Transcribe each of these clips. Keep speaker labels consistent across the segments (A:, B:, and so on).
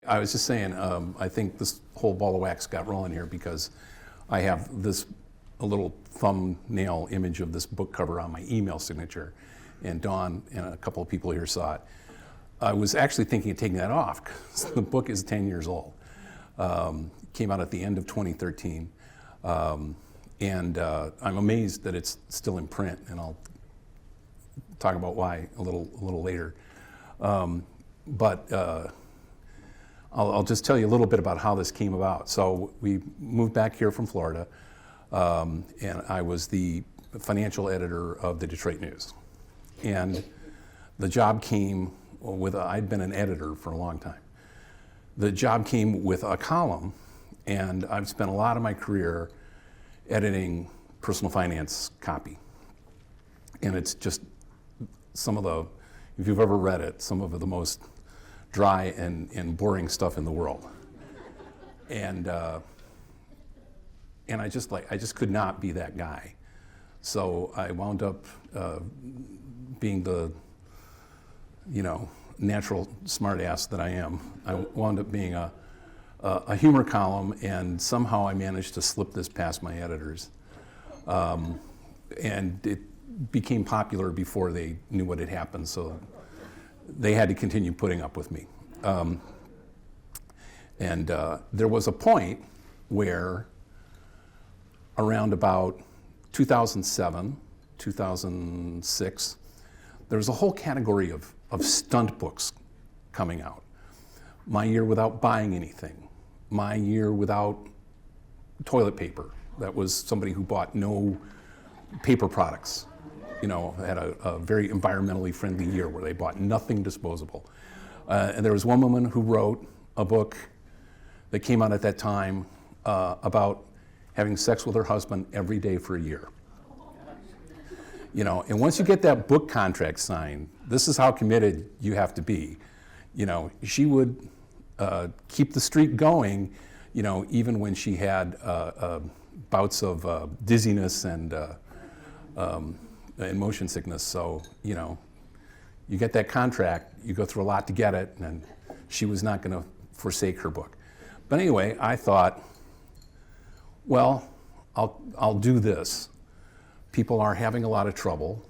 A: I was just saying, I think this whole ball of wax got rolling here because I have a little thumbnail image of this book cover on my email signature, and Dawn and a couple of people here saw it. I was actually thinking of taking that off because the book is 10 years old. Came out at the end of 2013. And I'm amazed that it's still in print, and I'll talk about why a little later. But I'll just tell you a little bit about how this came about. So we moved back here from Florida, and I was the financial editor of the Detroit News. And the job came with, I'd been an editor for a long time. The job came with a column, and I've spent a lot of my career editing personal finance copy. And it's just some of the, if you've ever read it, some of the most dry and boring stuff in the world. And I just could not be that guy. So I wound up being the, natural smartass that I am. I wound up being a humor column, and somehow I managed to slip this past my editors. And it became popular before they knew what had happened, so they had to continue putting up with me. There was a point where around about 2007, 2006, there was a whole category of stunt books coming out. My Year Without Buying Anything, My Year Without Toilet Paper. That was somebody who bought no paper products, had a very environmentally friendly year where they bought nothing disposable. And there was one woman who wrote a book that came out at that time about having sex with her husband every day for a year. And once you get that book contract signed, this is how committed you have to be. She would keep the streak going, even when she had bouts of dizziness and motion sickness. So, you get that contract, you go through a lot to get it, and she was not going to forsake her book. But anyway, I thought, well, I'll do this. People are having a lot of trouble.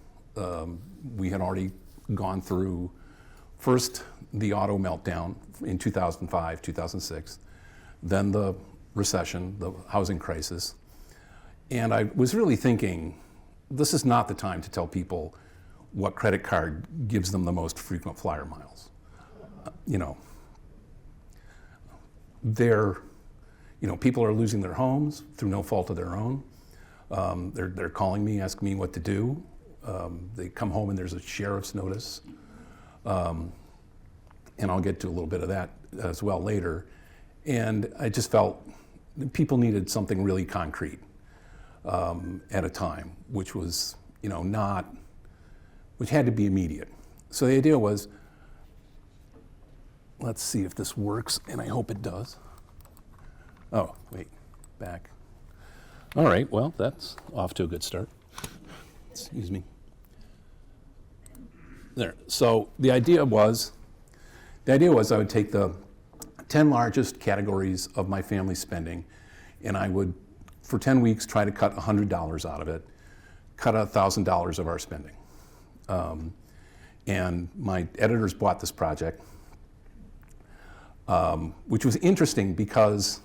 A: We had already gone through first the auto meltdown in 2005, 2006, then the recession, the housing crisis. And I was really thinking, this is not the time to tell people what credit card gives them the most frequent flyer miles. People are losing their homes through no fault of their own. They're calling me, asking me what to do. They come home and there's a sheriff's notice. And I'll get to a little bit of that as well later. And I just felt people needed something really concrete at a time, which was, which had to be immediate. So the idea was, let's see if this works, and I hope it does. Oh, wait, back. All right, well, that's off to a good start. Excuse me. There, so the idea was I would take the 10 largest categories of my family's spending, and I would, for 10 weeks, try to cut $100 out of it, cut $1,000 of our spending. And my editors bought this project, which was interesting because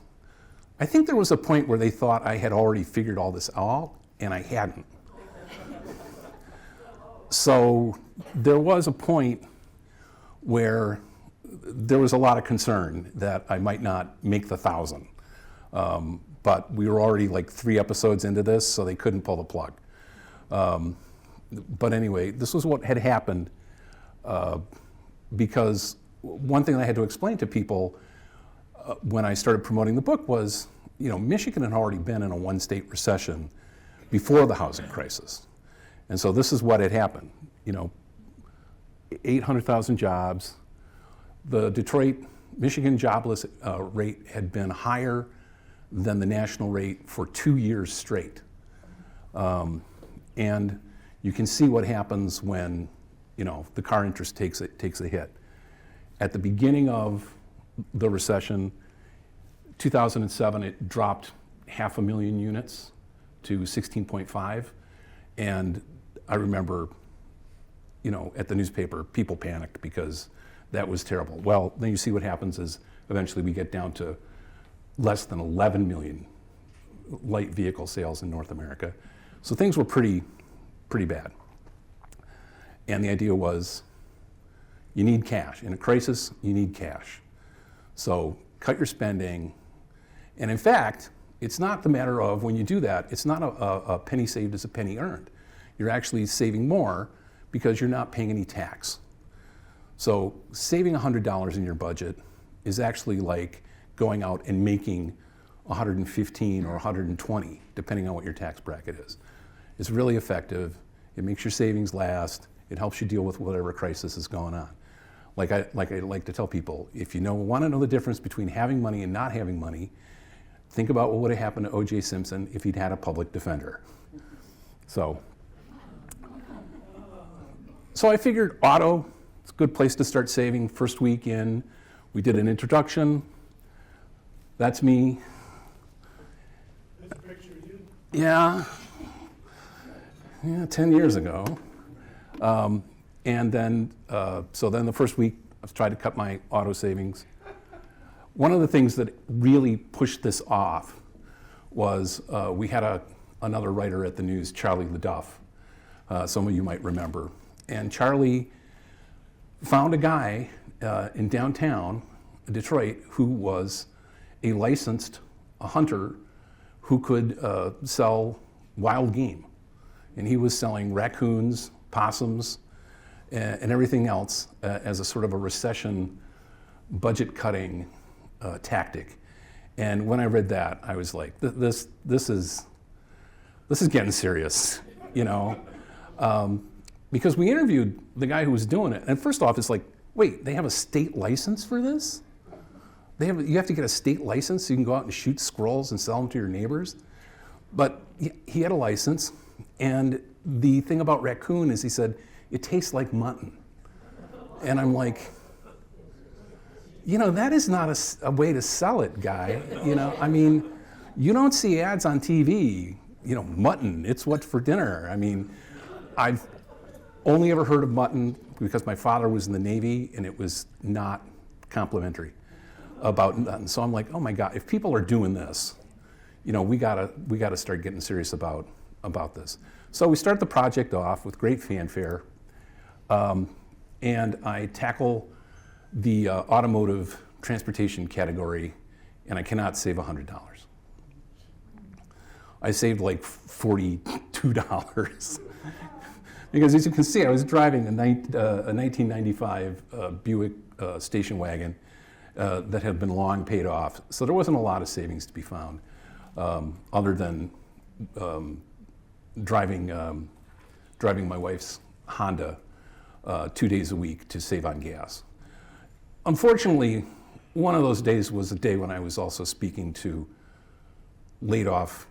A: I think there was a point where they thought I had already figured all this out, and I hadn't. So there was a point where there was a lot of concern that I might not make the 1,000. But we were already like 3 episodes into this, so they couldn't pull the plug. But anyway, this was what had happened because one thing I had to explain to people when I started promoting the book was, Michigan had already been in a 1-state recession before the housing crisis. And so this is what had happened, 800,000 jobs. The Detroit, Michigan jobless rate had been higher than the national rate for 2 years straight. And you can see what happens when, the car interest takes a hit. At the beginning of the recession. 2007, it dropped 500,000 units to 16.5. And I remember, at the newspaper, people panicked because that was terrible. Well, then you see what happens is eventually we get down to less than 11 million light vehicle sales in North America. So things were pretty bad. And the idea was, you need cash. In a crisis, you need cash. So cut your spending. And in fact, it's not the matter of when you do that, it's not a penny saved is a penny earned. You're actually saving more because you're not paying any tax. So saving $100 in your budget is actually like going out and making 115 or 120, depending on what your tax bracket is. It's really effective. It makes your savings last. It helps you deal with whatever crisis is going on. Like I like to tell people, if you want to know the difference between having money and not having money, think about what would have happened to O.J. Simpson if he'd had a public defender. So I figured auto, it's a good place to start saving. First week in, we did an introduction. That's me.
B: That's a picture of you.
A: Yeah, 10 years ago. And then, so then the first week, I tried to cut my auto savings. One of the things that really pushed this off was we had another writer at the news, Charlie LeDuff. Some of you might remember. And Charlie found a guy in downtown Detroit who was a licensed hunter who could sell wild game. And he was selling raccoons, possums, and everything else as a sort of a recession budget cutting tactic. And when I read that, I was like, this is getting serious, because we interviewed the guy who was doing it. And first off, it's like, wait, they have a state license for this? You have to get a state license so you can go out and shoot squirrels and sell them to your neighbors? But he had a license, and the thing about raccoon is he said, it tastes like mutton. And I'm like, that is not a way to sell it, guy. I mean, you don't see ads on TV, mutton, it's what's for dinner. I mean, I've only ever heard of mutton because my father was in the Navy and it was not complimentary about mutton. So I'm like, oh my God, if people are doing this, we gotta start getting serious about this. So we start the project off with great fanfare, and I tackle the automotive transportation category, and I cannot save $100. I saved like $42 because, as you can see, I was driving a 1995 Buick station wagon that had been long paid off, so there wasn't a lot of savings to be found, other than driving my wife's Honda 2 days a week to save on gas. Unfortunately, one of those days was a day when I was also speaking to laid off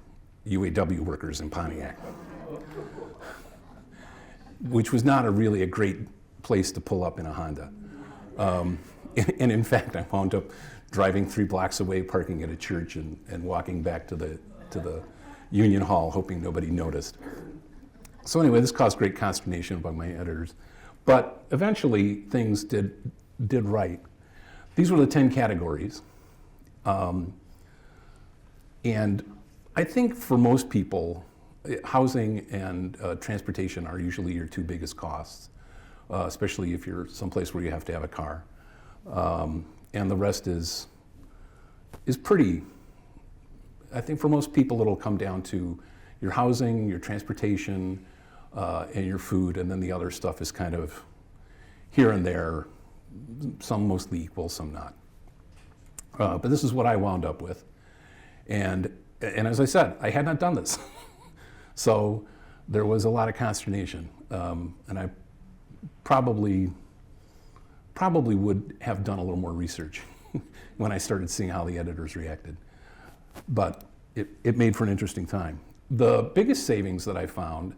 A: UAW workers in Pontiac, which was not really a great place to pull up in a Honda. And in fact, I wound up driving 3 blocks away, parking at a church, and walking back to the Union Hall, hoping nobody noticed. So anyway, this caused great consternation by my editors. But eventually, things did right. These were the 10 categories. And I think for most people, housing and transportation are usually your 2 biggest costs, especially if you're someplace where you have to have a car. And the rest is pretty, I think for most people it'll come down to your housing, your transportation, and your food, and then the other stuff is kind of here and there, some mostly equal, some not. But this is what I wound up with. And as I said, I had not done this. So there was a lot of consternation. And I probably would have done a little more research when I started seeing how the editors reacted. But it made for an interesting time. The biggest savings that I found,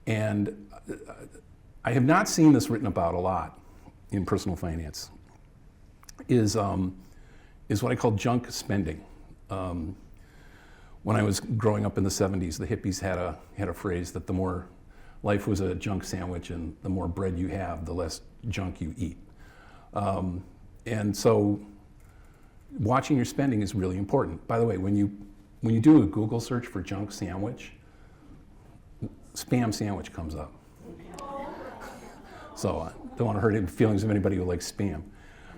A: and I have not seen this written about a lot in personal finance, is what I call junk spending. When I was growing up in the 70s, the hippies had a phrase that the more life was a junk sandwich and the more bread you have, the less junk you eat. And so watching your spending is really important. By the way, when you do a Google search for junk sandwich, spam sandwich comes up. So I don't want to hurt the feelings of anybody who likes spam.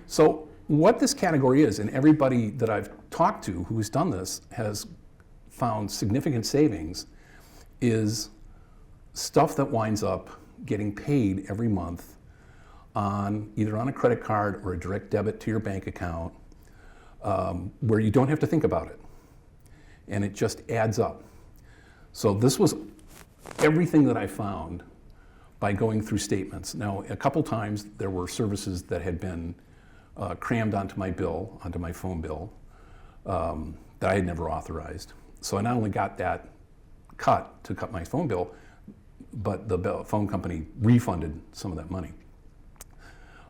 A: So what this category is, and everybody that I've talked to who's done this has found significant savings, is stuff that winds up getting paid every month on either on a credit card or a direct debit to your bank account, where you don't have to think about it. And it just adds up. So this was everything that I found by going through statements. Now, a couple times there were services that had been crammed onto my bill, onto my phone bill, that I had never authorized. So I not only got that cut to cut my phone bill, but the phone company refunded some of that money.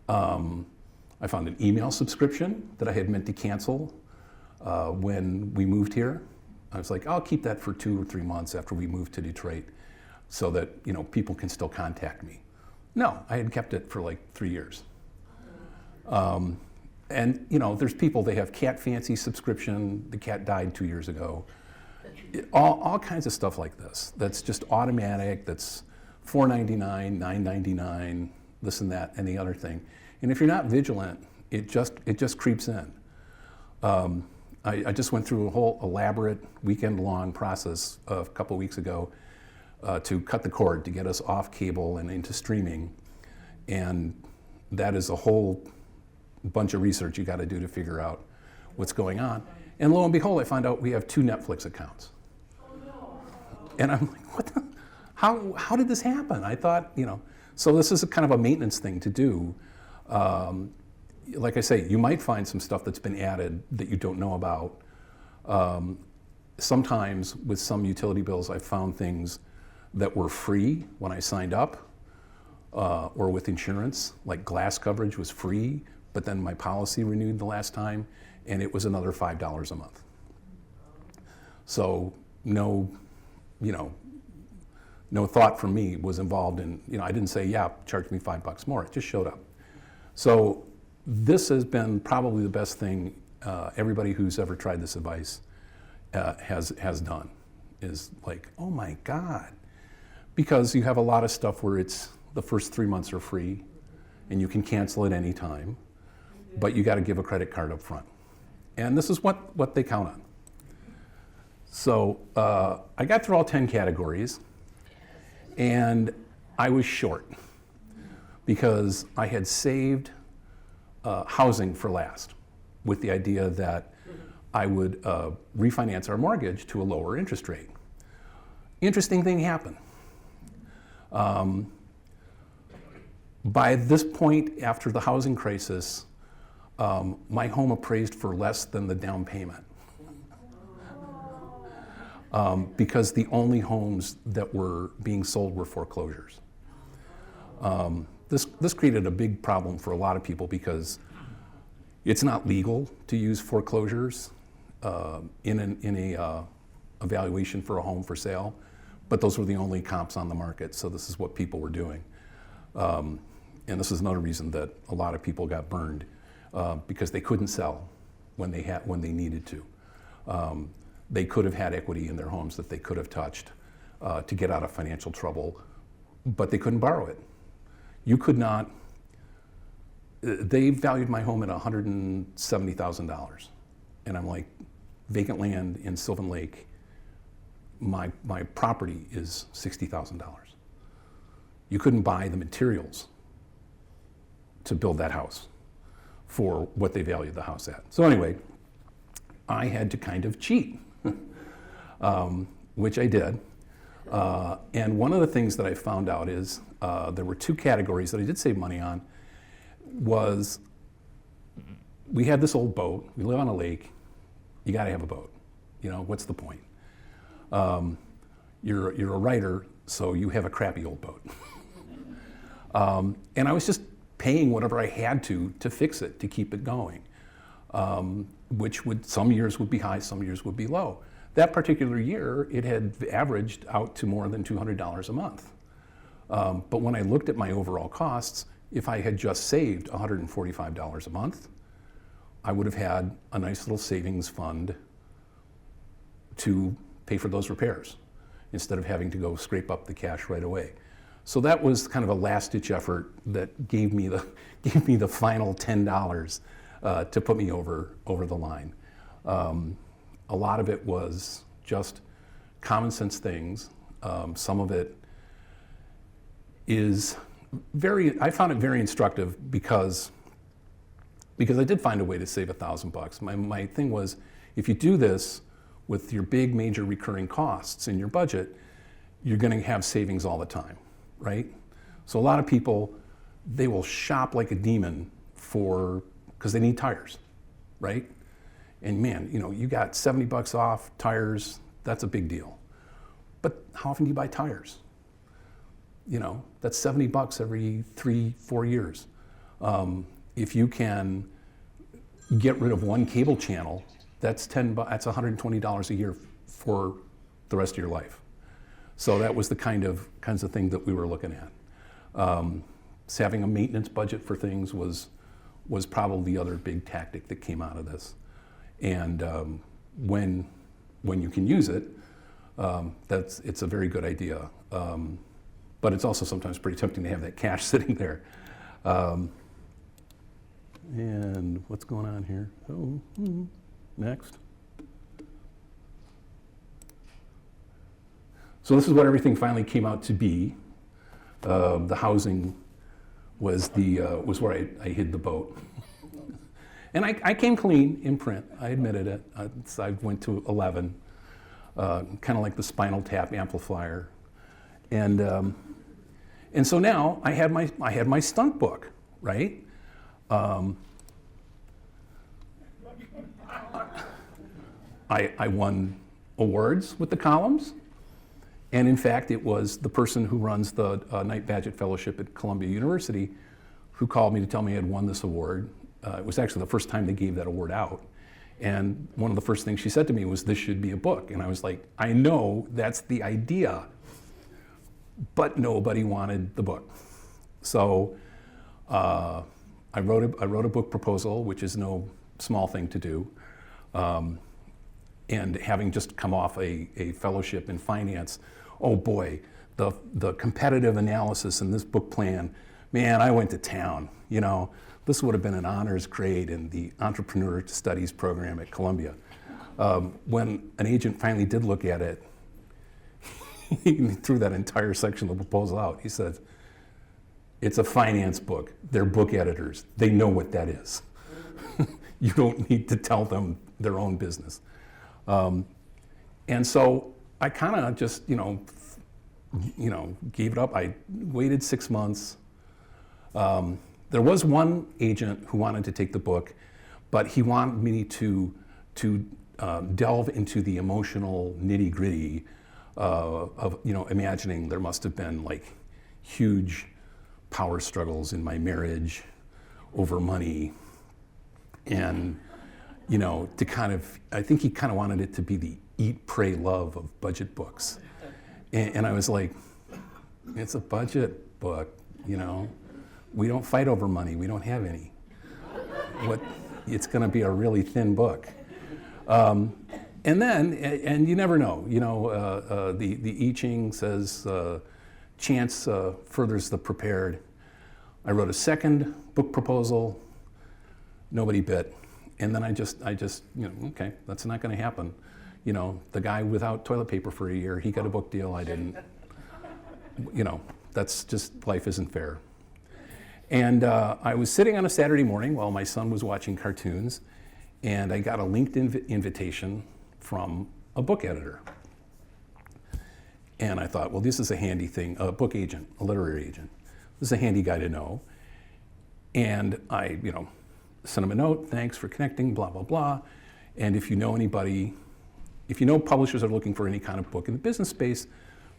A: I found an email subscription that I had meant to cancel when we moved here. I was like, I'll keep that for 2 or 3 months after we moved to Detroit so that people can still contact me. No, I had kept it for like 3 years. And there's people, they have Cat Fancy subscription, the cat died 2 years ago. All kinds of stuff like this that's just automatic, that's $4.99, $9.99, this and that and the other thing. And if you're not vigilant, it just creeps in. I just went through a whole elaborate weekend-long process a couple weeks ago to cut the cord to get us off cable and into streaming. And that is a whole bunch of research you got to do to figure out what's going on. And lo and behold, I found out we have 2 Netflix accounts. And I'm like, what the? How did this happen? I thought, so this is a kind of a maintenance thing to do. Like I say, you might find some stuff that's been added that you don't know about. Sometimes with some utility bills, I found things that were free when I signed up, or with insurance, like glass coverage was free, but then my policy renewed the last time, and it was another $5 a month. So no thought from me was involved in, I didn't say, yeah, charge me $5 more. It just showed up. So this has been probably the best thing everybody who's ever tried this device has done, is like, oh my God. Because you have a lot of stuff where it's the first 3 months are free and you can cancel at any time, but you got to give a credit card up front. And this is what they count on. So I got through all 10 categories, and I was short because I had saved housing for last with the idea that I would refinance our mortgage to a lower interest rate. Interesting thing happened. By this point, after the housing crisis, my home appraised for less than the down payment. Because the only homes that were being sold were foreclosures. This created a big problem for a lot of people because it's not legal to use foreclosures in a evaluation for a home for sale, but those were the only comps on the market, so this is what people were doing. And this is another reason that a lot of people got burned because they couldn't sell when they needed to. They could have had equity in their homes that they could have touched to get out of financial trouble, but they couldn't borrow it. You could not. They valued my home at $170,000, and I'm like, vacant land in Sylvan Lake, my property is $60,000. You couldn't buy the materials to build that house for what they valued the house at. So anyway, I had to kind of cheat. Which I did. And one of the things that I found out is there were 2 categories that I did save money on. Was we had this old boat. We live on a lake. You got to have a boat. What's the point? You're a writer, so you have a crappy old boat. And I was just paying whatever I had to fix it, to keep it going, which would, some years would be high, some years would be low. That particular year, it had averaged out to more than $200 a month. But when I looked at my overall costs, if I had just saved $145 a month, I would have had a nice little savings fund to pay for those repairs instead of having to go scrape up the cash right away. So that was kind of a last-ditch effort that gave me the final $10 to put me over the line. A lot of it was just common sense things. Some of it is I found it very instructive because I did find a way to save $1,000. My thing was, if you do this with your big major recurring costs in your budget, you're going to have savings all the time, right? So a lot of people, they will shop like a demon because they need tires, right? And man, you got $70 off tires, that's a big deal. But how often do you buy tires? That's $70 every 3-4 years. If you can get rid of one cable channel, that's $120 a year for the rest of your life. So that was the kinds of thing that we were looking at. So having a maintenance budget for things was probably the other big tactic that came out of this. And when you can use it, it's a very good idea. But it's also sometimes pretty tempting to have that cash sitting there. And what's going on here? Next. So this is what everything finally came out to be. The housing was where I hid the boat. And I came clean in print. I admitted it. I went to 11, kind of like the Spinal Tap amplifier. And so now I had my stunt book, right? I won awards with the columns, and in fact, it was the person who runs the Knight Bagehot Fellowship at Columbia University who called me to tell me I had won this award. It was actually the first time they gave that award out. And one of the first things she said to me was, "This should be a book." And I was like, "I know, that's the idea." But nobody wanted the book. So I wrote a book proposal, which is no small thing to do. And having just come off a fellowship in finance, oh boy, the competitive analysis in this book plan, man, I went to town. This would have been an honors grade in the entrepreneur studies program at Columbia. When an agent finally did look at it, he threw that entire section of the proposal out. He said, "It's a finance book. They're book editors. They know what that is. You don't need to tell them their own business." And so I kind of just, gave it up. I waited 6 months. There was one agent who wanted to take the book, but he wanted me to delve into the emotional nitty-gritty of imagining there must have been like huge power struggles in my marriage over money, and to kind of, I think he kind of wanted it to be the eat, pray, love of budget books, and I was like, it's a budget book, we don't fight over money, we don't have any. It's going to be a really thin book. And then, and you never know, the I Ching says, chance furthers the prepared. I wrote a second book proposal, nobody bit. And then I just, okay, that's not going to happen. The guy without toilet paper for a year, he got a book deal, I didn't. That's just, life isn't fair. And I was sitting on a Saturday morning while my son was watching cartoons, and I got a LinkedIn invitation from a book editor. And I thought, well, this is a handy thing, a book agent, a literary agent. This is a handy guy to know. And I, sent him a note, thanks for connecting, blah, blah, blah. And if you know anybody, if you know publishers are looking for any kind of book in the business space,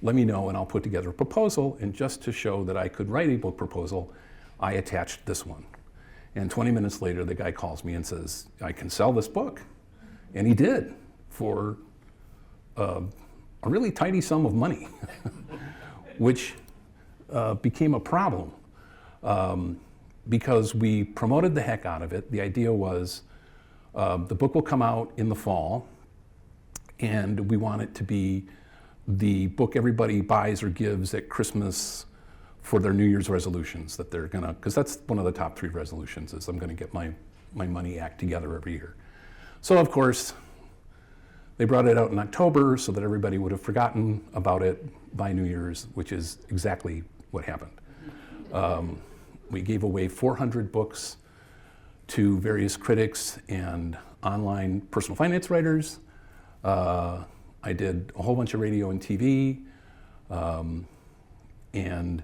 A: let me know and I'll put together a proposal. And just to show that I could write a book proposal, I attached this one. And 20 minutes later, the guy calls me and says, I can sell this book. And he did for a really tidy sum of money, which became a problem because we promoted the heck out of it. The idea was the book will come out in the fall, and we want it to be the book everybody buys or gives at Christmas for their New Year's resolutions that they're gonna, because that's one of the top 3 resolutions is I'm gonna get my money act together every year. So of course, they brought it out in October so that everybody would have forgotten about it by New Year's, which is exactly what happened. We gave away 400 books to various critics and online personal finance writers. I did a whole bunch of radio and TV, and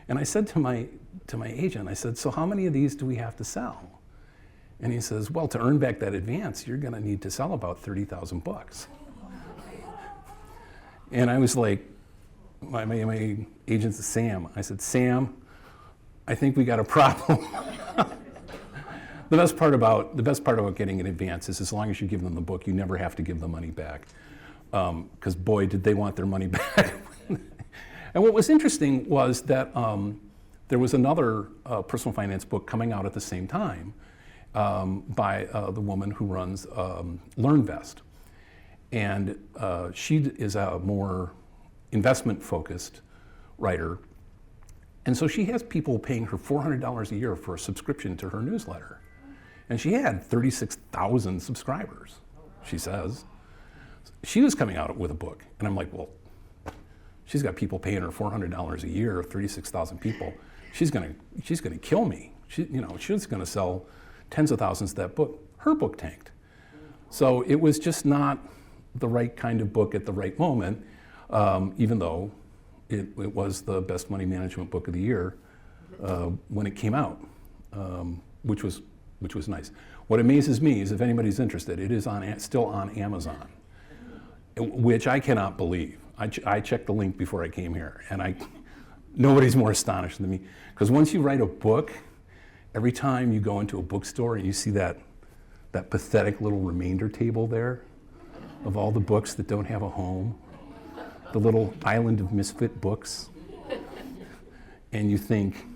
A: I said to my agent, I said, so how many of these do we have to sell? And he says, well, to earn back that advance, you're going to need to sell about 30,000 books. And I was like, my agent's Sam. I said, Sam, I think we got a problem. The best part about getting an advance is as long as you give them the book, you never have to give the money back. Because boy, did they want their money back. And what was interesting was that there was another personal finance book coming out at the same time by the woman who runs LearnVest. And she is a more investment-focused writer. And so she has people paying her $400 a year for a subscription to her newsletter. And she had 36,000 subscribers, she says. She was coming out with a book. And I'm like, well, she's got people paying her $400 a year, 36,000 people. She's gonna kill me. She's gonna sell tens of thousands of that book. Her book tanked. So it was just not the right kind of book at the right moment, even though it was the best money management book of the year when it came out, which was nice. What amazes me is if anybody's interested, it is still on Amazon, which I cannot believe. I checked the link before I came here, and nobody's more astonished than me. Because once you write a book, every time you go into a bookstore and you see that pathetic little remainder table there of all the books that don't have a home, the little island of misfit books, and you think,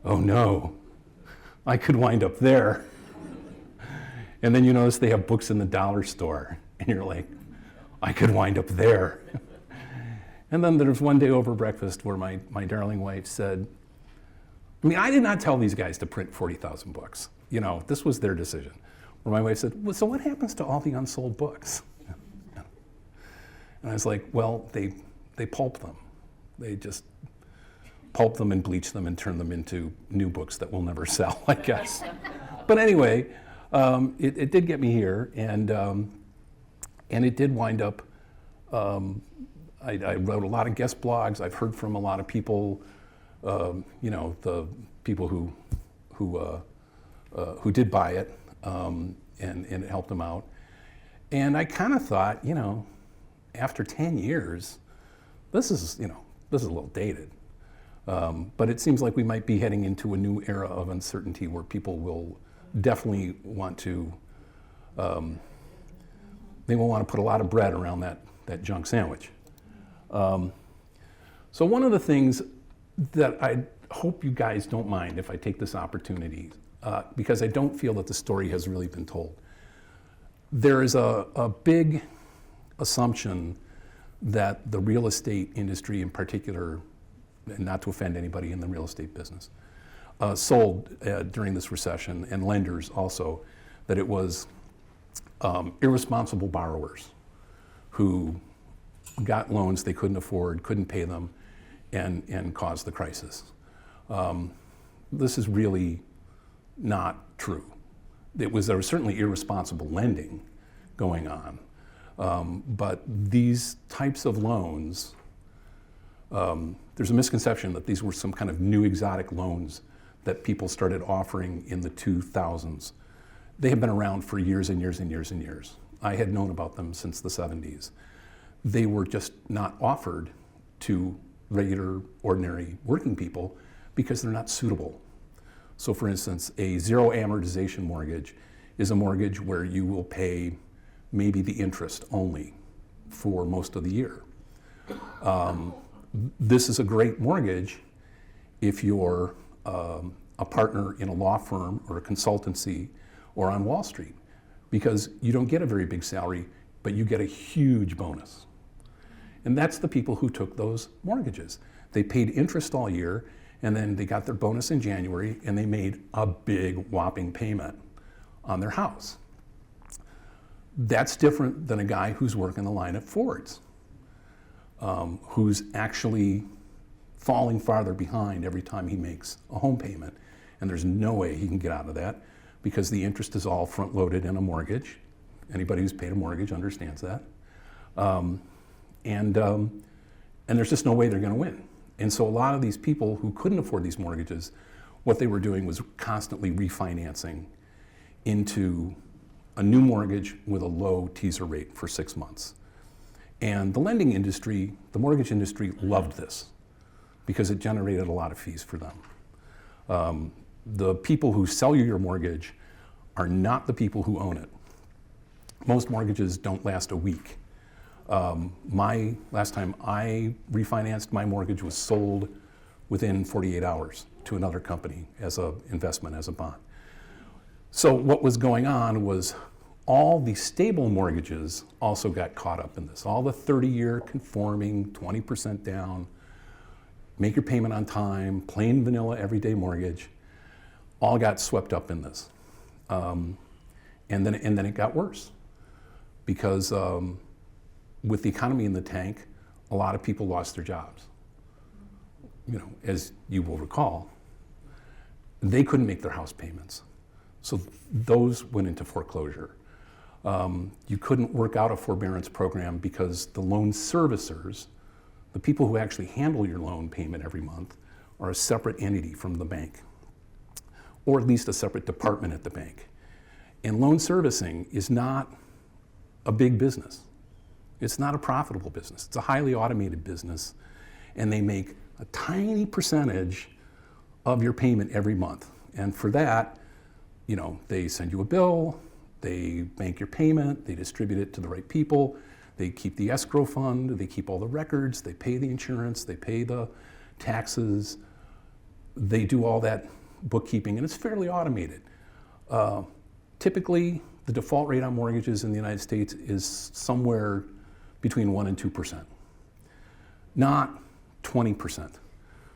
A: oh no, I could wind up there. And then you notice they have books in the dollar store, and you're like, I could wind up there. And then there was one day over breakfast where my darling wife said, I did not tell these guys to print 40,000 books. This was their decision. Where my wife said, well, so what happens to all the unsold books? And I was like, well, they pulp them. They just pulp them and bleach them and turn them into new books that will never sell, I guess. But anyway, it did get me here, and it did wind up. I wrote a lot of guest blogs. I've heard from a lot of people, the people who did buy it, and it helped them out. And I kind of thought, after 10 years, this is a little dated. But it seems like we might be heading into a new era of uncertainty where people will definitely want to, they will want to put a lot of bread around that junk sandwich. So one of the things that I hope you guys don't mind if I take this opportunity, because I don't feel that the story has really been told. There is a big assumption that the real estate industry in particular, and not to offend anybody in the real estate business, sold during this recession, and lenders also, that it was irresponsible borrowers who got loans they couldn't afford, couldn't pay them, and caused the crisis. This is really not true. There was certainly irresponsible lending going on, but these types of loans, there's a misconception that these were some kind of new exotic loans that people started offering in the 2000s. They have been around for years and years and years and years. I had known about them since the 70s. They were just not offered to regular, ordinary working people because they're not suitable. So for instance, a zero amortization mortgage is a mortgage where you will pay maybe the interest only for most of the year. This is a great mortgage if you're a partner in a law firm or a consultancy or on Wall Street, because you don't get a very big salary, but you get a huge bonus. And that's the people who took those mortgages. They paid interest all year, and then they got their bonus in January, and they made a big whopping payment on their house. That's different than a guy who's working the line at Ford's, who's actually falling farther behind every time he makes a home payment. And there's no way he can get out of that because the interest is all front-loaded in a mortgage. Anybody who's paid a mortgage understands that. And there's just no way they're going to win. And so a lot of these people who couldn't afford these mortgages, what they were doing was constantly refinancing into a new mortgage with a low teaser rate for 6 months. And the lending industry, the mortgage industry, loved this because it generated a lot of fees for them. The people who sell you your mortgage are not the people who own it. Most mortgages don't last a week. Last time I refinanced, my mortgage was sold within 48 hours to another company as an investment, as a bond. So what was going on was all the stable mortgages also got caught up in this. All the 30-year conforming, 20% down, make your payment on time, plain vanilla everyday mortgage, all got swept up in this. And then it got worse because with the economy in the tank, a lot of people lost their jobs. You know, as you will recall, they couldn't make their house payments. So those went into foreclosure. You couldn't work out a forbearance program because the loan servicers, the people who actually handle your loan payment every month, are a separate entity from the bank, or at least a separate department at the bank. And loan servicing is not a big business. It's not a profitable business. It's a highly automated business, and they make a tiny percentage of your payment every month. And for that, you know, they send you a bill, they bank your payment, they distribute it to the right people, they keep the escrow fund, they keep all the records, they pay the insurance, they pay the taxes, they do all that bookkeeping, and it's fairly automated. Typically, the default rate on mortgages in the United States is somewhere between 1% and 2%, not 20%.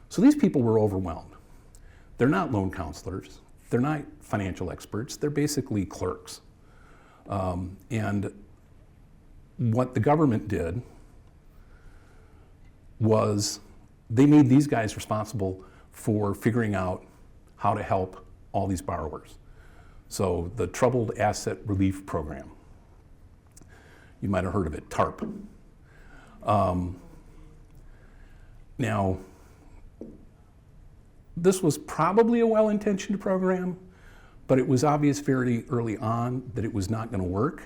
A: So these people were overwhelmed. They're not loan counselors, they're not financial experts, they're basically clerks. And what the government did was they made these guys responsible for figuring out how to help all these borrowers. So the Troubled Asset Relief Program, you might have heard of it, TARP. Now, this was probably a well-intentioned program, but it was obvious very early on that it was not going to work.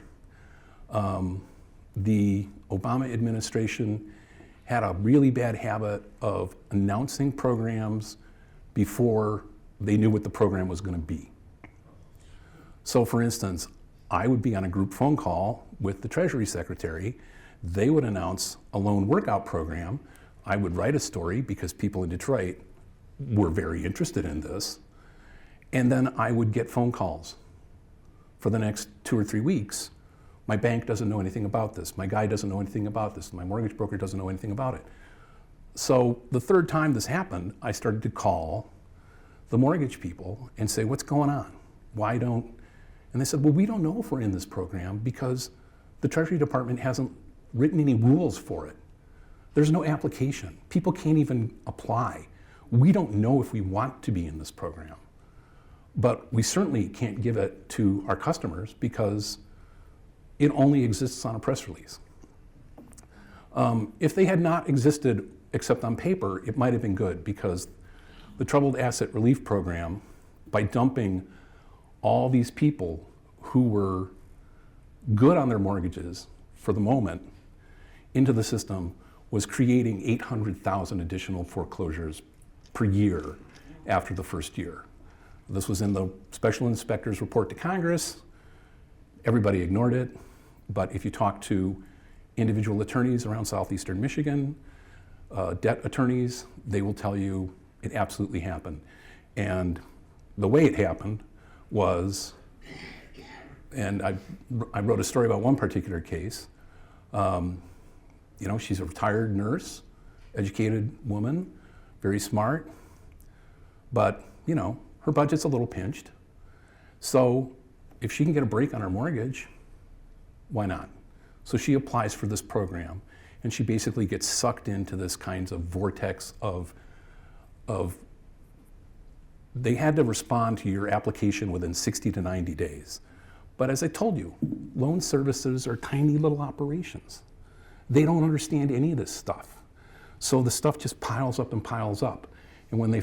A: The Obama administration had a really bad habit of announcing programs before they knew what the program was going to be. So for instance, I would be on a group phone call with the Treasury Secretary. They would announce a loan workout program. I would write a story because people in Detroit were very interested in this. And then I would get phone calls for the next 2 or 3 weeks. My bank doesn't know anything about this. My guy doesn't know anything about this. My mortgage broker doesn't know anything about it. So the third time this happened, I started to call the mortgage people and say, what's going on? Why don't? And they said, well, we don't know if we're in this program because the Treasury Department hasn't written any rules for it. There's no application. People can't even apply. We don't know if we want to be in this program. But we certainly can't give it to our customers because it only exists on a press release. If they had not existed except on paper, it might have been good because the Troubled Asset Relief Program, by dumping all these people who were good on their mortgages for the moment into the system, was creating 800,000 additional foreclosures per year after the first year. This was in the special inspector's report to Congress. Everybody ignored it, but if you talk to individual attorneys around southeastern Michigan, debt attorneys, they will tell you it absolutely happened. And the way it happened was, and I wrote a story about one particular case. You know, she's a retired nurse, educated woman, very smart, but, you know, her budget's a little pinched. So if she can get a break on her mortgage, why not? So she applies for this program, and she basically gets sucked into this kinds of vortex of they had to respond to your application within 60 to 90 days. But as I told you, loan services are tiny little operations. They don't understand any of this stuff. So the stuff just piles up and piles up. And when you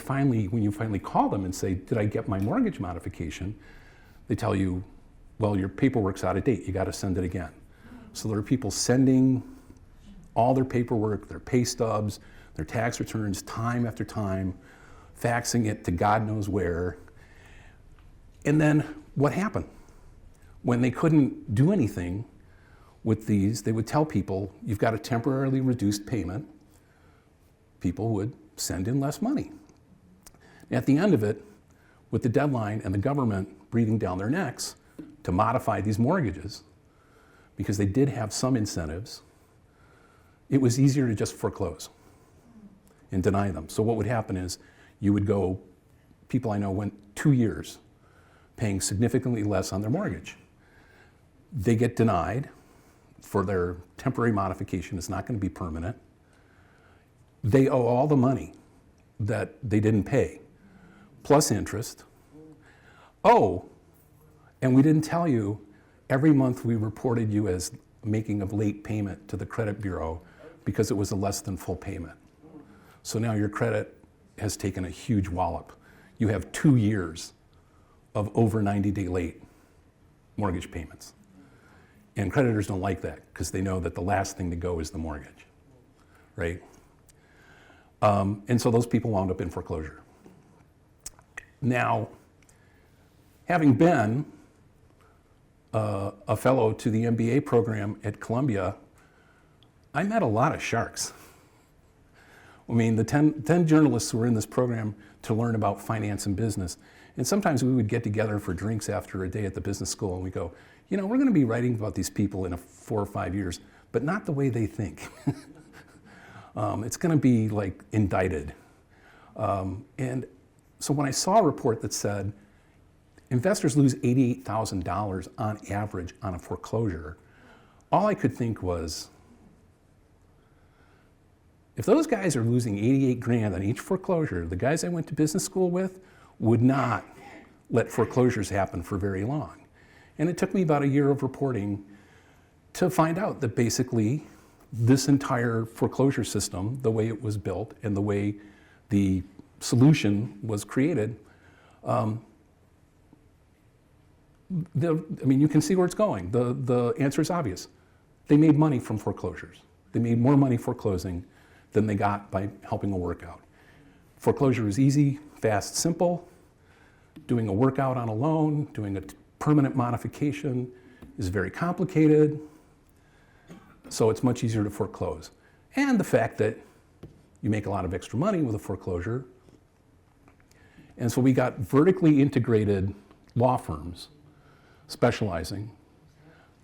A: finally call them and say, did I get my mortgage modification? They tell you, well, your paperwork's out of date. You got to send it again. So there are people sending all their paperwork, their pay stubs, their tax returns time after time, faxing it to God knows where. And then what happened? When they couldn't do anything with these, they would tell people, you've got a temporarily reduced payment. People would send in less money. At the end of it, with the deadline and the government breathing down their necks to modify these mortgages, because they did have some incentives, it was easier to just foreclose and deny them. So what would happen is you would go, people I know went 2 years paying significantly less on their mortgage. They get denied for their temporary modification. It's not going to be permanent. They owe all the money that they didn't pay, plus interest. Oh, and we didn't tell you, every month we reported you as making a late payment to the credit bureau because it was a less than full payment. So now your credit has taken a huge wallop. You have 2 years of over 90-day late mortgage payments. And creditors don't like that because they know that the last thing to go is the mortgage, right? And so those people wound up in foreclosure. Now, having been a fellow to the MBA program at Columbia, I met a lot of sharks. I mean, the 10 journalists who were in this program to learn about finance and business, and sometimes we would get together for drinks after a day at the business school and we go, you know, we're going to be writing about these people in 4 or 5 years, but not the way they think. It's going to be like indicted. And so when I saw a report that said investors lose $88,000 on average on a foreclosure, all I could think was, if those guys are losing 88 grand on each foreclosure, the guys I went to business school with would not let foreclosures happen for very long. And it took me about a year of reporting to find out that basically this entire foreclosure system, the way it was built and the way the solution was created, I mean, you can see where it's going. The answer is obvious. They made money from foreclosures. They made more money foreclosing than they got by helping a workout. Foreclosure is easy, fast, simple. Doing a workout on a loan, doing a permanent modification is very complicated. So it's much easier to foreclose. And the fact that you make a lot of extra money with a foreclosure. And so we got vertically integrated law firms specializing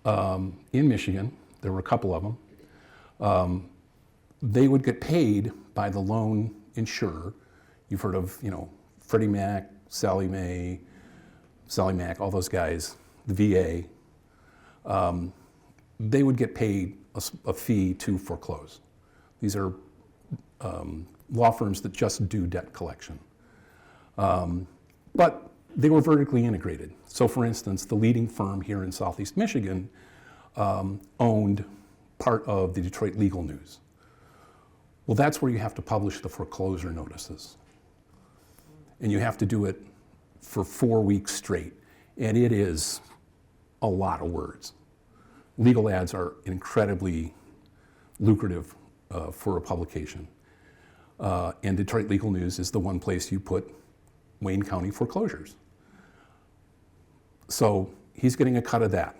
A: in Michigan. There were a couple of them. They would get paid by the loan insurer. You've heard of, you know, Freddie Mac, Sallie Mac, all those guys, the VA. They would get paid a fee to foreclose. These are law firms that just do debt collection. But they were vertically integrated. So for instance, the leading firm here in Southeast Michigan owned part of the Detroit Legal News. Well, that's where you have to publish the foreclosure notices. And you have to do it for 4 weeks straight. And it is a lot of words. Legal ads are incredibly lucrative for a publication. And Detroit Legal News is the one place you put Wayne County foreclosures. So he's getting a cut of that.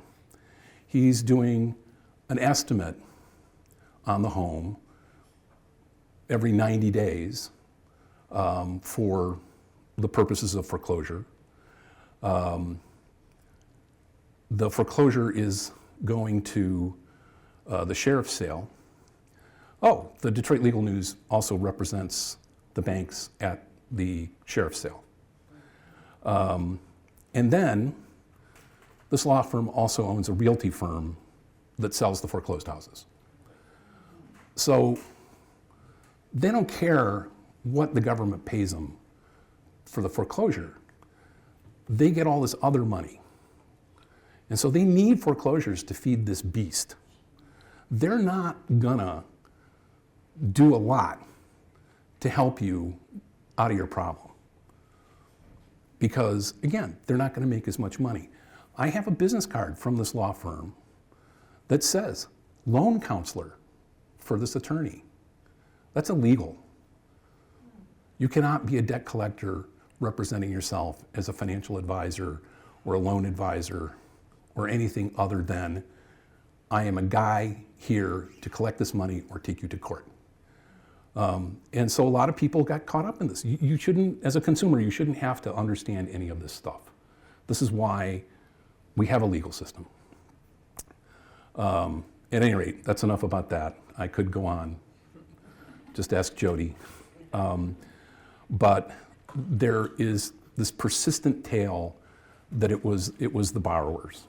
A: He's doing an estimate on the home every 90 days for the purposes of foreclosure. The foreclosure is going to the sheriff's sale. Oh, the Detroit Legal News also represents the banks at the sheriff's sale. And then this law firm also owns a realty firm that sells the foreclosed houses. So they don't care what the government pays them for the foreclosure. They get all this other money. And so they need foreclosures to feed this beast. They're not gonna do a lot to help you out of your problem. Because again, they're not gonna make as much money. I have a business card from this law firm that says loan counselor for this attorney. That's illegal. You cannot be a debt collector representing yourself as a financial advisor or a loan advisor or anything other than I am a guy here to collect this money or take you to court. And so a lot of people got caught up in this. You shouldn't, as a consumer, you shouldn't have to understand any of this stuff. This is why we have a legal system. At any rate, that's enough about that. I could go on. Just ask Jody. But there is this persistent tale that it was the borrowers.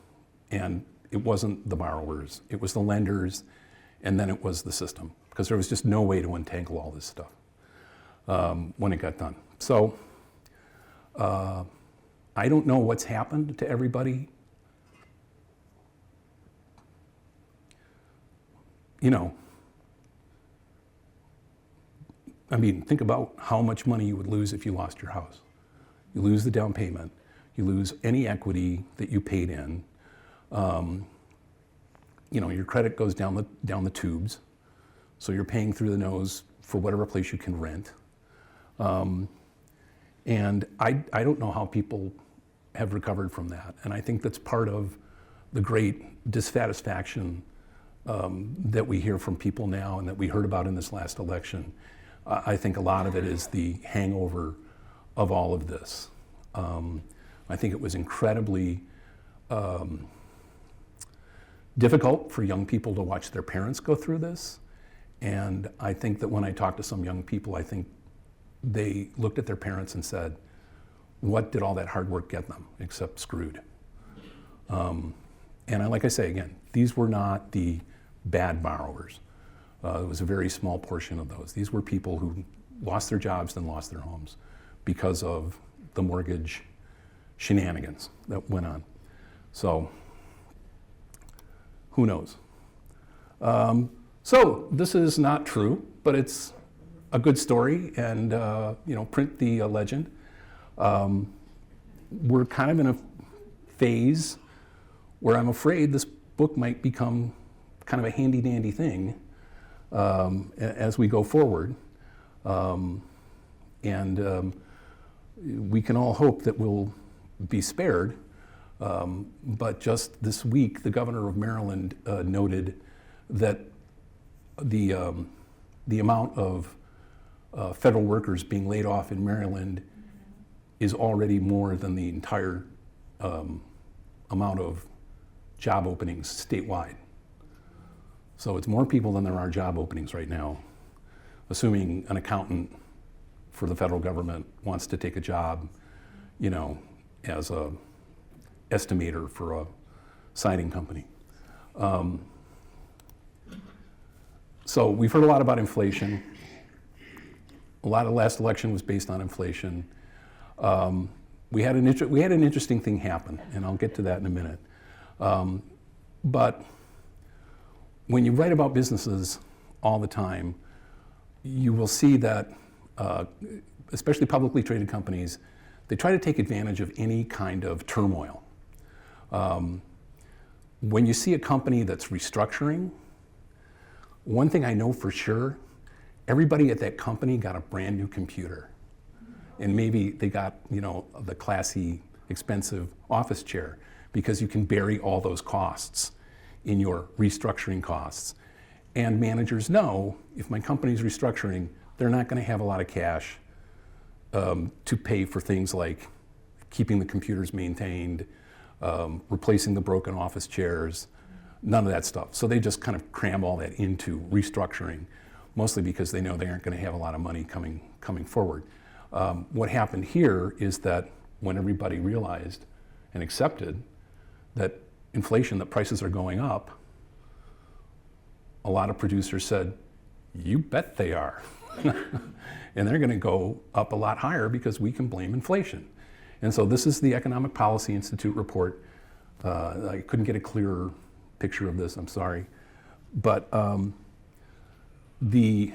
A: And it wasn't the borrowers. It was the lenders, and then it was the system. Because there was just no way to untangle all this stuff when it got done. So I don't know what's happened to everybody. You know, I mean, think about how much money you would lose if you lost your house. You lose the down payment. You lose any equity that you paid in. You know, your credit goes down the tubes. So you're paying through the nose for whatever place you can rent. And I don't know how people have recovered from that. And I think that's part of the great dissatisfaction that we hear from people now and that we heard about in this last election. I think a lot of it is the hangover of all of this. I think it was incredibly difficult for young people to watch their parents go through this. And I think that when I talked to some young people, I think they looked at their parents and said, what did all that hard work get them except screwed? And like I say again, these were not the bad borrowers. It was a very small portion of those. These were people who lost their jobs, then lost their homes because of the mortgage shenanigans that went on. So, who knows? So this is not true, but it's a good story, and you know, print the legend. We're kind of in a phase where I'm afraid this book might become kind of a handy-dandy thing as we go forward. We can all hope that we'll be spared. But just this week, the governor of Maryland noted that the amount of federal workers being laid off in Maryland is already more than the entire amount of job openings statewide. So it's more people than there are job openings right now, assuming an accountant for the federal government wants to take a job, you know, as a estimator for a siding company. So we've heard a lot about inflation. A lot of the last election was based on inflation. We had an interesting thing happen, and I'll get to that in a minute. But when you write about businesses all the time, you will see that, especially publicly traded companies, they try to take advantage of any kind of turmoil. When you see a company that's restructuring, one thing I know for sure, everybody at that company got a brand new computer. And maybe they got, the classy, expensive office chair because you can bury all those costs in your restructuring costs. And managers know if my company's restructuring, they're not going to have a lot of cash to pay for things like keeping the computers maintained, replacing the broken office chairs, none of that stuff. So they just kind of cram all that into restructuring, mostly because they know they aren't going to have a lot of money coming forward. What happened here is that when everybody realized and accepted that inflation, that prices are going up, a lot of producers said, you bet they are. And they're going to go up a lot higher because we can blame inflation. And so this is the Economic Policy Institute report. I couldn't get a clearer picture of this, I'm sorry. But the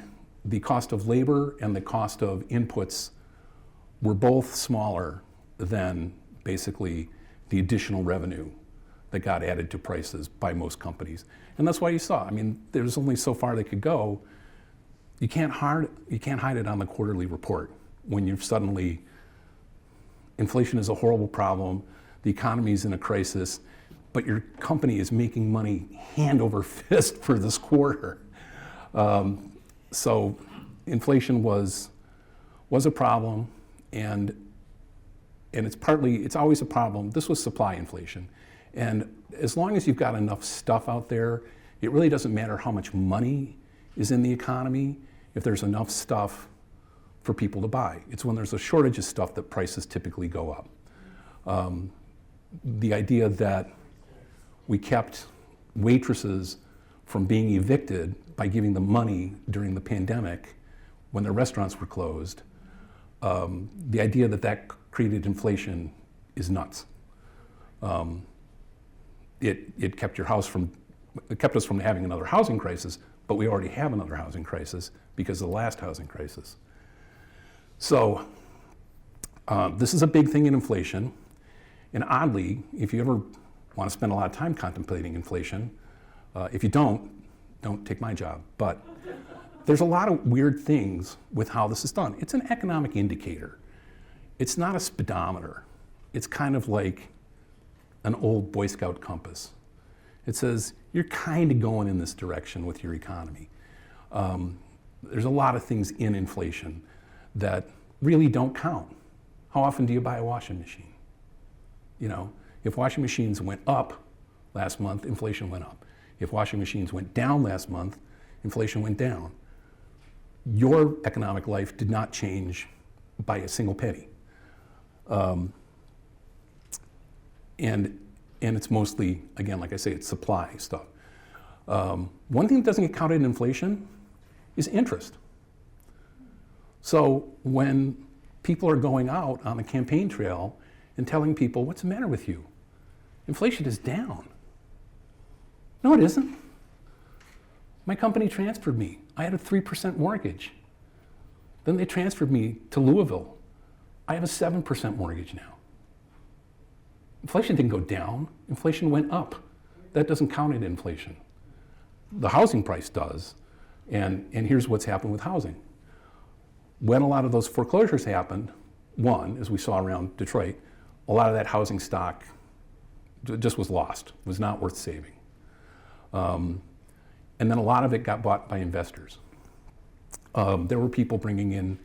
A: cost of labor and the cost of inputs were both smaller than basically the additional revenue that got added to prices by most companies. And that's why you saw, there's only so far they could go. You can't hide it on the quarterly report when you've suddenly, inflation is a horrible problem, the economy is in a crisis, but your company is making money hand over fist for this quarter. So inflation was a problem, and it's always a problem. This was supply inflation. And as long as you've got enough stuff out there, it really doesn't matter how much money is in the economy if there's enough stuff for people to buy. It's when there's a shortage of stuff that prices typically go up. The idea that we kept waitresses from being evicted by giving them money during the pandemic when their restaurants were closed, the idea that created inflation is nuts. It kept us from having another housing crisis, but we already have another housing crisis because of the last housing crisis. So this is a big thing in inflation. And oddly, if you ever want to spend a lot of time contemplating inflation, if you don't take my job. But there's a lot of weird things with how this is done. It's an economic indicator. It's not a speedometer. It's kind of like an old Boy Scout compass. It says, you're kind of going in this direction with your economy. There's a lot of things in inflation that really don't count. How often do you buy a washing machine? If washing machines went up last month, inflation went up. If washing machines went down last month, inflation went down. Your economic life did not change by a single penny. And it's mostly, again, like I say, it's supply stuff. One thing that doesn't get counted in inflation is interest. So when people are going out on the campaign trail and telling people, what's the matter with you? Inflation is down. No, it isn't. My company transferred me. I had a 3% mortgage. Then they transferred me to Louisville. I have a 7% mortgage now. Inflation didn't go down, inflation went up. That doesn't count in inflation. The housing price does, and here's what's happened with housing. When a lot of those foreclosures happened, one, as we saw around Detroit, a lot of that housing stock just was lost, was not worth saving. And then a lot of it got bought by investors. There were people bringing in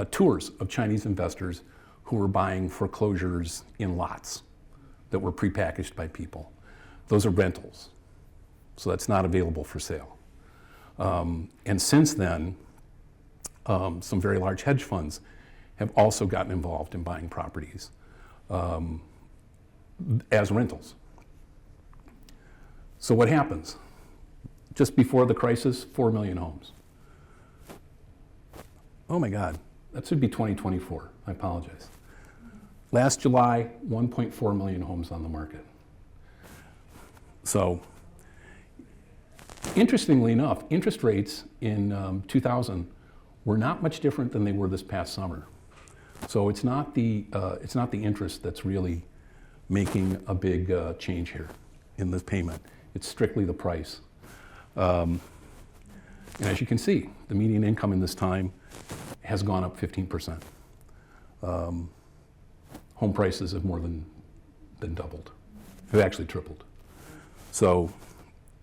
A: tours of Chinese investors who were buying foreclosures in lots that were prepackaged by people. Those are rentals, so that's not available for sale. And since then, some very large hedge funds have also gotten involved in buying properties as rentals. So what happens? Just before the crisis, 4 million homes. Oh my God, that should be 2024, I apologize. Last July, 1.4 million homes on the market. So, interestingly enough, interest rates in 2000 were not much different than they were this past summer. So it's not the interest that's really making a big change here in this payment. It's strictly the price. And as you can see, the median income in this time has gone up 15%. home prices have more than doubled, have actually tripled. So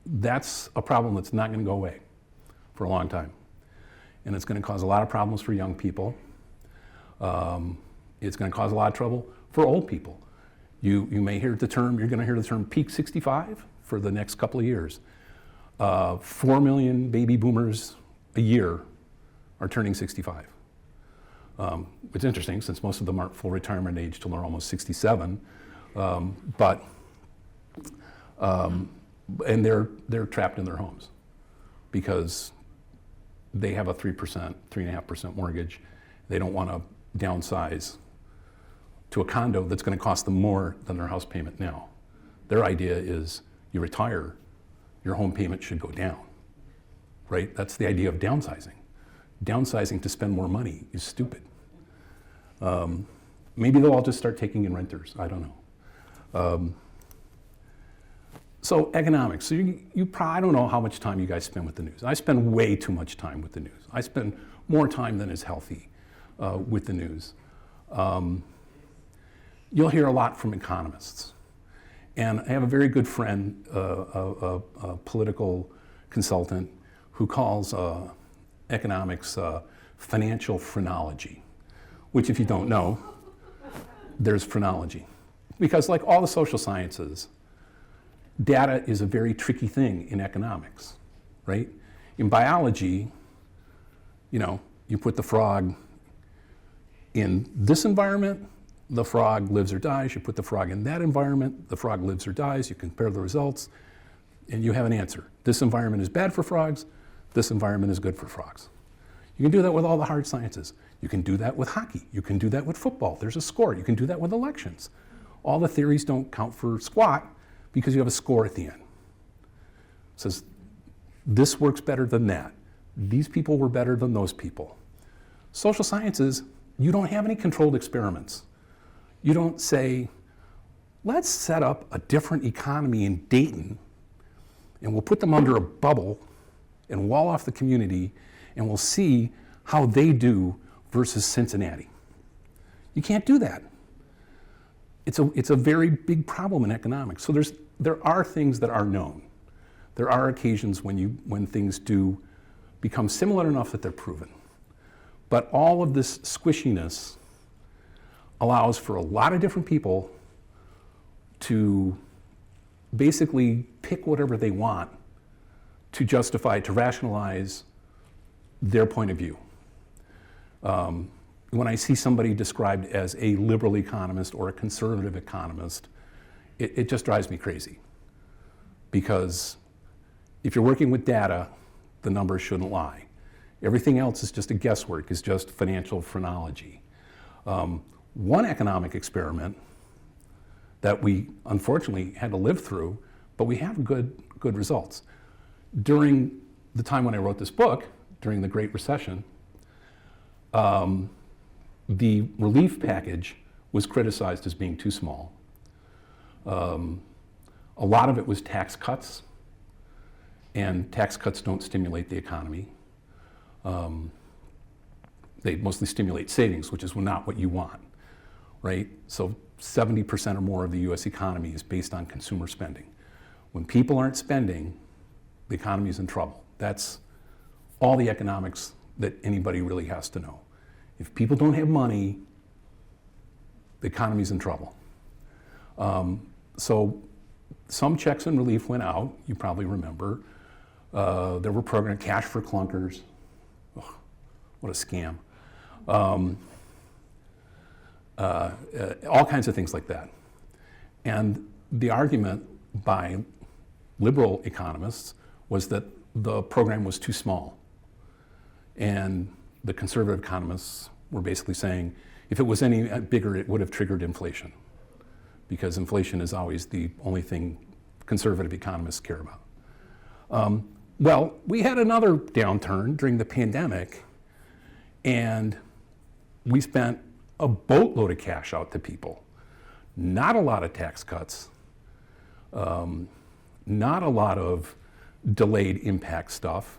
A: that's a problem that's not going to go away for a long time. And it's going to cause a lot of problems for young people. It's going to cause a lot of trouble for old people. You may hear the term, you're going to hear the term peak 65 for the next couple of years. 4 million baby boomers a year are turning 65. It's interesting since most of them aren't full retirement age till they're almost 67. And they're trapped in their homes because they have a 3%, 3.5% mortgage. They don't want to downsize to a condo that's going to cost them more than their house payment now. Their idea is you retire, your home payment should go down, right? That's the idea of downsizing. Downsizing to spend more money is stupid. Maybe they'll all just start taking in renters, I don't know. So economics, so I don't know how much time you guys spend with the news. I spend way too much time with the news. I spend more time than is healthy with the news. You'll hear a lot from economists. And I have a very good friend, a political consultant, who calls economics financial phrenology, which if you don't know, there's phrenology. Because like all the social sciences, data is a very tricky thing in economics, right? In biology, you put the frog in this environment, the frog lives or dies. You put the frog in that environment, the frog lives or dies. You compare the results, and you have an answer. This environment is bad for frogs. This environment is good for frogs. You can do that with all the hard sciences. You can do that with hockey. You can do that with football. There's a score. You can do that with elections. All the theories don't count for squat because you have a score at the end. It says, this works better than that. These people were better than those people. Social sciences, you don't have any controlled experiments. You don't say, let's set up a different economy in Dayton and we'll put them under a bubble and wall off the community and we'll see how they do versus Cincinnati. You can't do that. It's a very big problem in economics. So there are things that are known. There are occasions when things do become similar enough that they're proven. But all of this squishiness allows for a lot of different people to basically pick whatever they want to justify, to rationalize their point of view. When I see somebody described as a liberal economist or a conservative economist, it just drives me crazy. Because if you're working with data, the numbers shouldn't lie. Everything else is just a guesswork, is just financial phrenology. One economic experiment that we unfortunately had to live through, but we have good results. During the time when I wrote this book, during the Great Recession, the relief package was criticized as being too small. A lot of it was tax cuts, and tax cuts don't stimulate the economy. They mostly stimulate savings, which is not what you want, right? So 70% or more of the US economy is based on consumer spending. When people aren't spending, the economy is in trouble. That's all the economics that anybody really has to know. If people don't have money, the economy's in trouble. So some checks and relief went out, you probably remember. There were programs, Cash for Clunkers. Oh, what a scam. All kinds of things like that. And the argument by liberal economists was that the program was too small. And the conservative economists were basically saying, if it was any bigger, it would have triggered inflation, because inflation is always the only thing conservative economists care about. Well, we had another downturn during the pandemic, and we spent a boatload of cash out to people. Not a lot of tax cuts, not a lot of delayed impact stuff.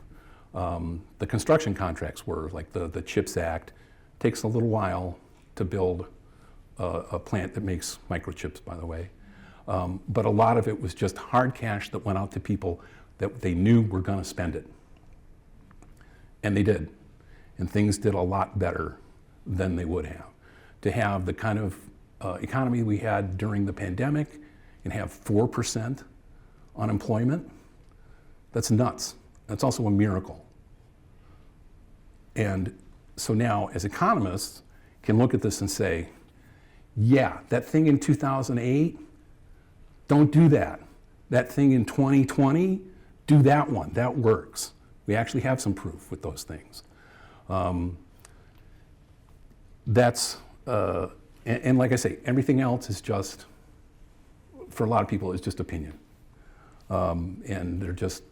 A: The construction contracts were, like the CHIPS Act, takes a little while to build a plant that makes microchips, by the way. But a lot of it was just hard cash that went out to people that they knew were going to spend it. And they did. And things did a lot better than they would have. To have the kind of economy we had during the pandemic and have 4% unemployment, that's nuts. That's also a miracle. And so now, as economists, can look at this and say, yeah, that thing in 2008, don't do that. That thing in 2020, do that one. That works. We actually have some proof with those things. And like I say, everything else is just, for a lot of people, is just opinion. And they're just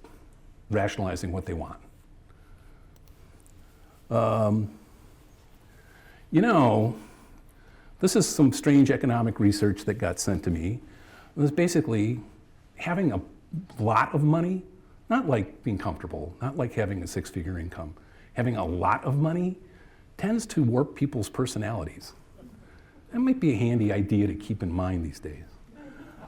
A: rationalizing what they want. You know, this is some strange economic research that got sent to me. It was basically having a lot of money, not like being comfortable, not like having a six-figure income. Having a lot of money tends to warp people's personalities. That might be a handy idea to keep in mind these days.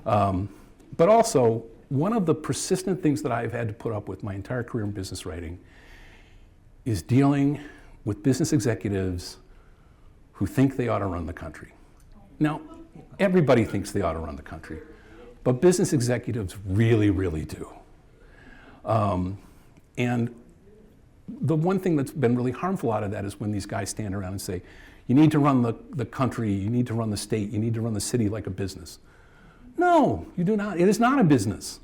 A: But also, one of the persistent things that I've had to put up with my entire career in business writing is dealing with business executives who think they ought to run the country. Now, everybody thinks they ought to run the country, but business executives really, really do. And the one thing that's been really harmful out of that is when these guys stand around and say, you need to run the country, you need to run the state, you need to run the city like a business. No, you do not. It is not a business.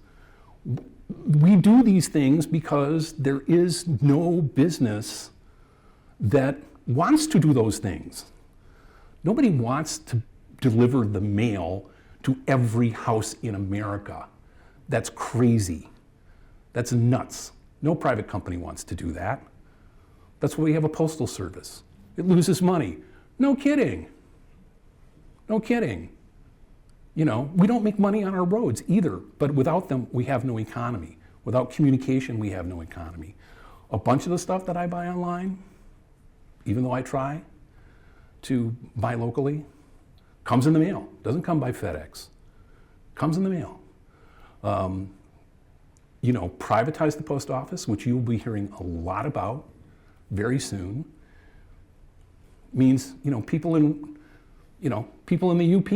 A: We do these things because there is no business that wants to do those things. Nobody wants to deliver the mail to every house in America. That's crazy. That's nuts. No private company wants to do that. That's why we have a postal service. It loses money. No kidding. No kidding. You know, we don't make money on our roads either, but without them, we have no economy. Without communication, we have no economy. A bunch of the stuff that I buy online, even though I try to buy locally, comes in the mail. Doesn't come by FedEx. Comes in the mail. You know, privatize the post office, which you'll be hearing a lot about very soon, means, you know, people in the UP,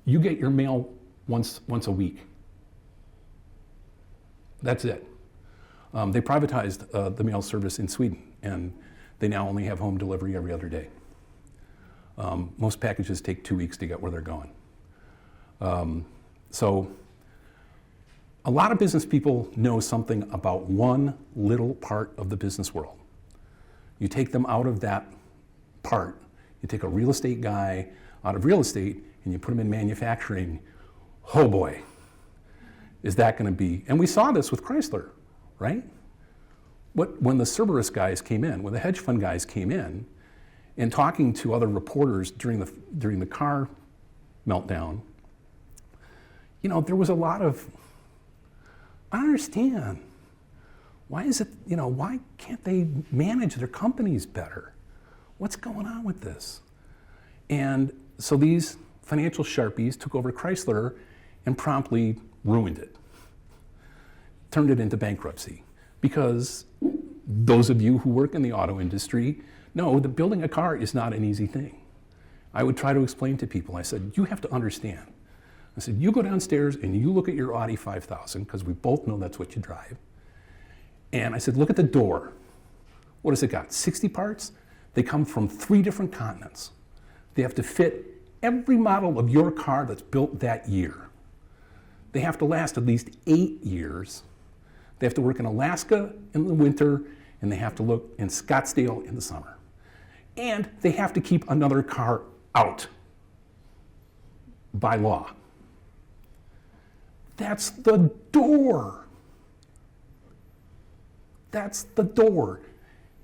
A: you get your mail once a week. That's it. They privatized the mail service in Sweden, and they now only have home delivery every other day. Most packages take 2 weeks to get where they're going. So a lot of business people know something about one little part of the business world. You take them out of that part, you take a real estate guy out of real estate and you put him in manufacturing, oh boy, is that going to be, and we saw this with Chrysler, right? When the Cerberus guys came in, when the hedge fund guys came in, and talking to other reporters during the car meltdown, you know, there was a lot of, I don't understand. Why is it, you know, why can't they manage their companies better? What's going on with this? And so these financial Sharpies took over Chrysler and promptly ruined it. Turned it into bankruptcy. Because those of you who work in the auto industry know that building a car is not an easy thing. I would try to explain to people, I said, you have to understand. I said, you go downstairs and you look at your Audi 5000, because we both know that's what you drive. And I said, look at the door. What has it got? 60 parts? They come from 3 different continents. They have to fit every model of your car that's built that year. They have to last at least 8 years. They have to work in Alaska in the winter, and they have to look in Scottsdale in the summer. And they have to keep another car out by law. That's the door. That's the door.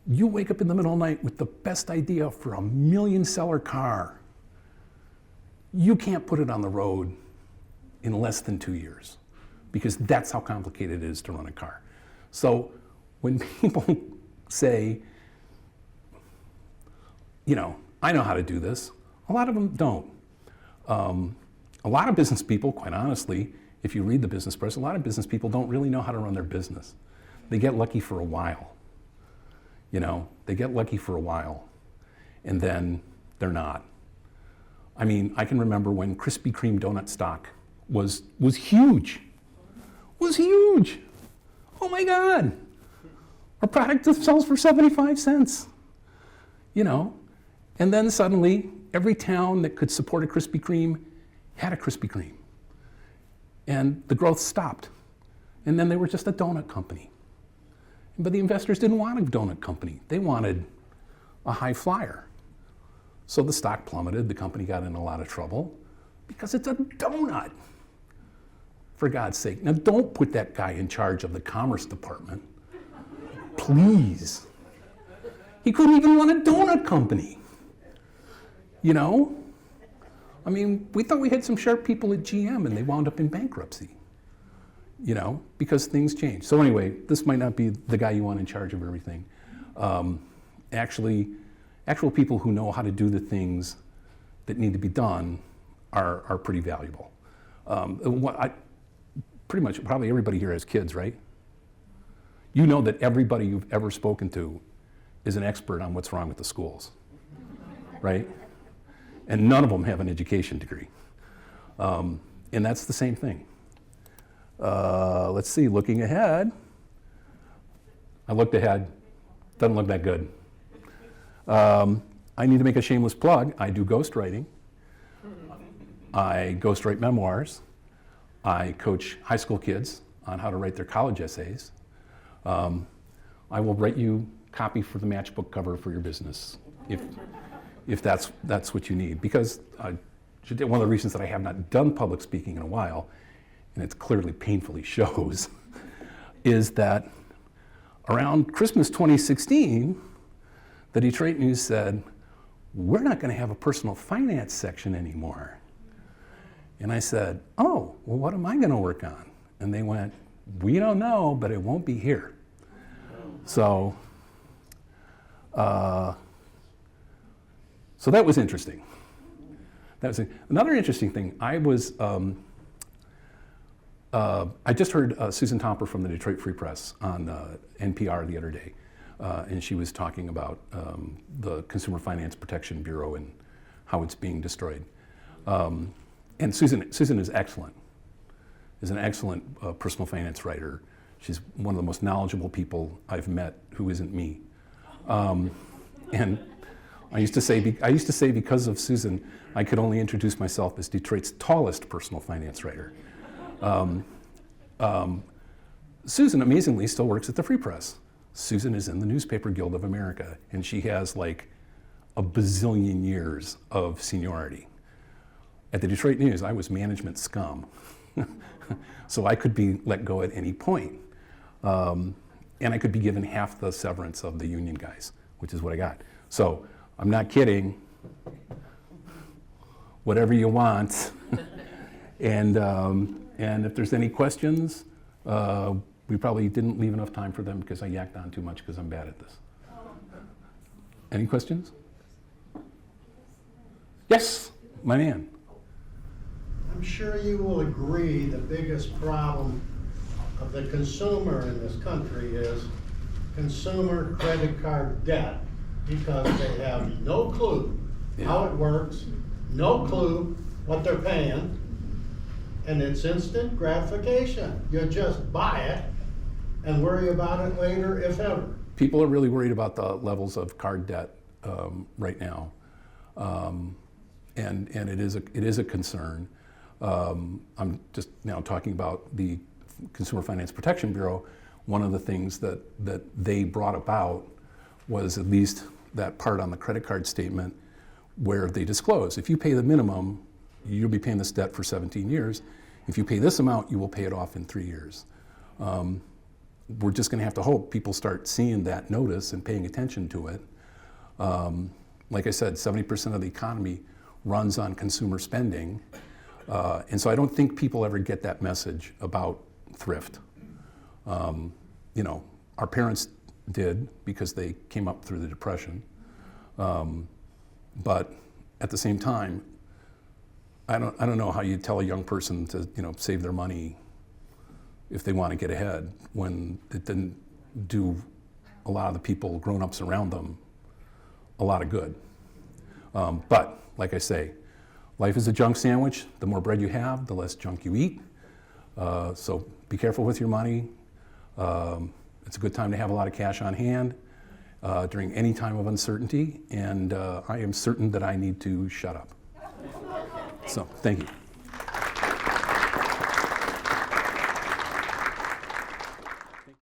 A: You wake up in the middle of the night with the best idea for a $1 million seller car. You can't put it on the road in less than 2 years, because that's how complicated it is to run a car. So when people say, you know, I know how to do this, A lot of them don't. A lot of business people, quite honestly, if you read the business press, a lot of business people don't really know how to run their business. They get lucky for a while. You know, they get lucky for a while, and then they're not. I mean, I can remember when Krispy Kreme donut stock was huge. Was huge. Oh my God. Our product sells for 75 cents. You know, and then suddenly every town that could support a Krispy Kreme had a Krispy Kreme. And the growth stopped. And then they were just a donut company. But the investors didn't want a donut company. They wanted a high flyer. So the stock plummeted. The company got in a lot of trouble because it's a donut. For God's sake. Now, don't put that guy in charge of the Commerce Department. Please. He couldn't even run a donut company. You know? I mean, we thought we had some sharp people at GM and they wound up in bankruptcy. You know, because things change. So anyway, this might not be the guy you want in charge of everything. Actual people who know how to do the things that need to be done are pretty valuable. Probably everybody here has kids, right? You know that everybody you've ever spoken to is an expert on what's wrong with the schools, right? And none of them have an education degree. And that's the same thing. Let's see, looking ahead. I looked ahead, doesn't look that good. I need to make a shameless plug. I do ghostwriting. I ghostwrite memoirs. I coach high school kids on how to write their college essays. I will write you a copy for the matchbook cover for your business if that's what you need. Because one of the reasons that I have not done public speaking in a while, and it clearly painfully shows, is that around Christmas 2016, the Detroit News said, we're not going to have a personal finance section anymore. And I said, oh, well, what am I going to work on? And they went, we don't know, but it won't be here. So that was interesting. Another interesting thing. I just heard Susan Tomper from the Detroit Free Press on NPR the other day, and she was talking about the Consumer Finance Protection Bureau and how it's being destroyed. And Susan is excellent. Is an excellent personal finance writer. She's one of the most knowledgeable people I've met who isn't me. And I used to say because of Susan, I could only introduce myself as Detroit's tallest personal finance writer. Susan, amazingly, still works at the Free Press. Susan is in the Newspaper Guild of America, and she has like a bazillion years of seniority. At the Detroit News, I was management scum. So I could be let go at any point. And I could be given half the severance of the union guys, which is what I got. So I'm not kidding. Whatever you want. And if there's any questions, we probably didn't leave enough time for them because I yacked on too much because I'm bad at this. Any questions? Yes, my man.
C: I'm sure you will agree the biggest problem of the consumer in this country is consumer credit card debt, because they have no clue how it works, no clue what they're paying, and it's instant gratification. You just buy it and worry about it later, if ever.
A: People are really worried about the levels of card debt right now, and it is a concern. I'm just now talking about the Consumer Finance Protection Bureau. One of the things that they brought about was at least that part on the credit card statement where they disclose, if you pay the minimum, you'll be paying this debt for 17 years. If you pay this amount, you will pay it off in 3 years. We're just going to have to hope people start seeing that notice and paying attention to it. Like I said, 70% of the economy runs on consumer spending. And so I don't think people ever get that message about thrift. Our parents did because they came up through the Depression. But at the same time, I don't know how you tell a young person to, save their money if they want to get ahead when it didn't do a lot of the people, grown-ups around them, a lot of good. But like I say, life is a junk sandwich. The more bread you have, the less junk you eat. So be careful with your money. It's a good time to have a lot of cash on hand during any time of uncertainty. And I am certain that I need to shut up. So thank you.